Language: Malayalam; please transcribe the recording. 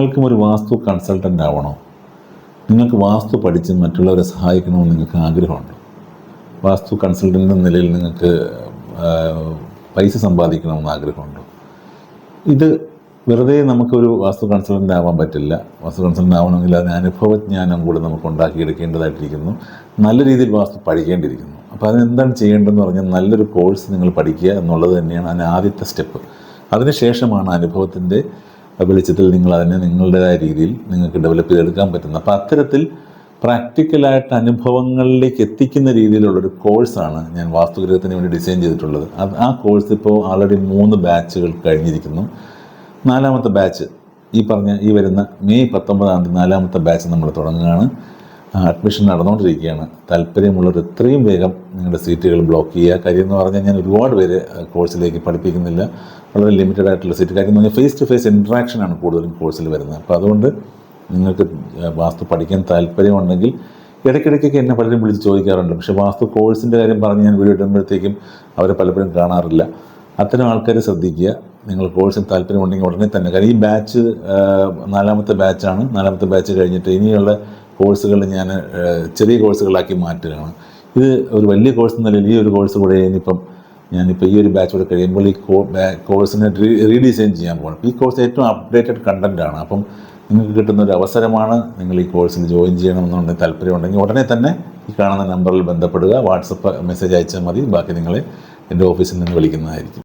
നിങ്ങൾക്കും ഒരു വാസ്തു കൺസൾട്ടൻ്റ് ആവണോ? നിങ്ങൾക്ക് വാസ്തു പഠിച്ച് മറ്റുള്ളവരെ സഹായിക്കണമെന്ന് നിങ്ങൾക്ക് ആഗ്രഹമുണ്ടോ? വാസ്തു കൺസൾട്ടൻ്റ് എന്ന നിലയിൽ നിങ്ങൾക്ക് പൈസ സമ്പാദിക്കണമെന്ന് ആഗ്രഹമുണ്ടോ? ഇത് വെറുതെ നമുക്കൊരു വാസ്തു കൺസൾട്ടൻ്റ് ആവാൻ പറ്റില്ല. വാസ്തു കൺസൾട്ടൻ്റ് ആവണമെങ്കിൽ അതിന് അനുഭവജ്ഞാനം കൂടി നമുക്ക് ഉണ്ടാക്കിയെടുക്കേണ്ടതായിട്ടിരിക്കുന്നു. നല്ല രീതിയിൽ വാസ്തു പഠിക്കേണ്ടിയിരിക്കുന്നു. അപ്പോൾ അതിനെന്താണ് ചെയ്യേണ്ടതെന്ന് പറഞ്ഞാൽ നല്ലൊരു കോഴ്സ് നിങ്ങൾ പഠിക്കുക എന്നുള്ളത് തന്നെയാണ് അതിന് ആദ്യത്തെ സ്റ്റെപ്പ്. അതിനുശേഷമാണ് അനുഭവത്തിൻ്റെ വെളിച്ചത്തിൽ നിങ്ങളതിനെ നിങ്ങളുടേതായ രീതിയിൽ നിങ്ങൾക്ക് ഡെവലപ്പ് ചെയ്തെടുക്കാൻ പറ്റുന്നത്. അപ്പോൾ അത്തരത്തിൽ പ്രാക്ടിക്കലായിട്ട് അനുഭവങ്ങളിലേക്ക് എത്തിക്കുന്ന രീതിയിലുള്ളൊരു കോഴ്സാണ് ഞാൻ വാസ്തുഗ്രഹത്തിന് വേണ്ടി ഡിസൈൻ ചെയ്തിട്ടുള്ളത്. ആ കോഴ്സ് ഇപ്പോൾ ആൾറെഡി 3 ബാച്ചുകൾ കഴിഞ്ഞിരിക്കുന്നു. 4ാമത്തെ ബാച്ച് ഈ വരുന്ന മെയ് 19 4ാമത്തെ ബാച്ച് നമ്മൾ തുടങ്ങുകയാണ്. അഡ്മിഷൻ നടന്നുകൊണ്ടിരിക്കുകയാണ്. താല്പര്യമുള്ളവർ എത്രയും വേഗം നിങ്ങളുടെ സീറ്റുകൾ ബ്ലോക്ക് ചെയ്യുക. കാര്യം എന്ന് പറഞ്ഞാൽ ഞാൻ ഒരുപാട് പേര് കോഴ്സിലേക്ക് പഠിപ്പിക്കുന്നില്ല. വളരെ ലിമിറ്റഡ് ആയിട്ടുള്ള സീറ്റ്. കാര്യം എന്ന് പറഞ്ഞാൽ ഫേസ് ടു ഫേസ് ഇൻട്രാക്ഷനാണ് കൂടുതലും കോഴ്സിൽ വരുന്നത്. അപ്പോൾ അതുകൊണ്ട് നിങ്ങൾക്ക് വാസ്തു പഠിക്കാൻ താല്പര്യമുണ്ടെങ്കിൽ ഇടയ്ക്കിടയ്ക്കൊക്കെ എന്നെ പലരും വിളിച്ച് ചോദിക്കാറുണ്ട്. പക്ഷേ വാസ്തു കോഴ്സിൻ്റെ കാര്യം പറഞ്ഞ് ഞാൻ വീഡിയോ ഇടുമ്പോഴത്തേക്കും അവരെ പലപ്പോഴും കാണാറില്ല. അത്തരം ആൾക്കാരെ ശ്രദ്ധിക്കുക. നിങ്ങൾ കോഴ്സിന് താല്പര്യമുണ്ടെങ്കിൽ ഉടനെ തന്നെ, കാര്യം ഈ ബാച്ച് 4ാമത്തെ ബാച്ചാണ്. 4ാമത്തെ ബാച്ച് കഴിഞ്ഞിട്ട് ഇനിയുള്ള കോഴ്സുകൾ ഞാൻ ചെറിയ കോഴ്സുകളാക്കി മാറ്റുകയാണ്. ഇത് ഒരു വലിയ കോഴ്സ് എന്നല്ല, ഈ ഒരു കോഴ്സ് കൂടെ ഞാനിപ്പോൾ ഈ ഒരു ബാച്ച് കൂടെ കഴിയുമ്പോൾ ഈ കോഴ്സിനെ റീഡിസൈൻ ചെയ്യാൻ പോകണം. ഈ കോഴ്സ് ഏറ്റവും അപ്ഡേറ്റഡ് കണ്ടൻറ്റാണ്. അപ്പം നിങ്ങൾക്ക് കിട്ടുന്ന ഒരു അവസരമാണ്. നിങ്ങൾ ഈ കോഴ്സിൽ ജോയിൻ ചെയ്യണമെന്നുണ്ടെങ്കിൽ താല്പര്യമുണ്ടെങ്കിൽ ഉടനെ തന്നെ ഈ കാണുന്ന നമ്പറിൽ ബന്ധപ്പെടുക. വാട്സപ്പ് മെസ്സേജ് അയച്ചാൽ മതി. ബാക്കി നിങ്ങളെ എൻ്റെ ഓഫീസിൽ നിന്ന് വിളിക്കുന്നതായിരിക്കും.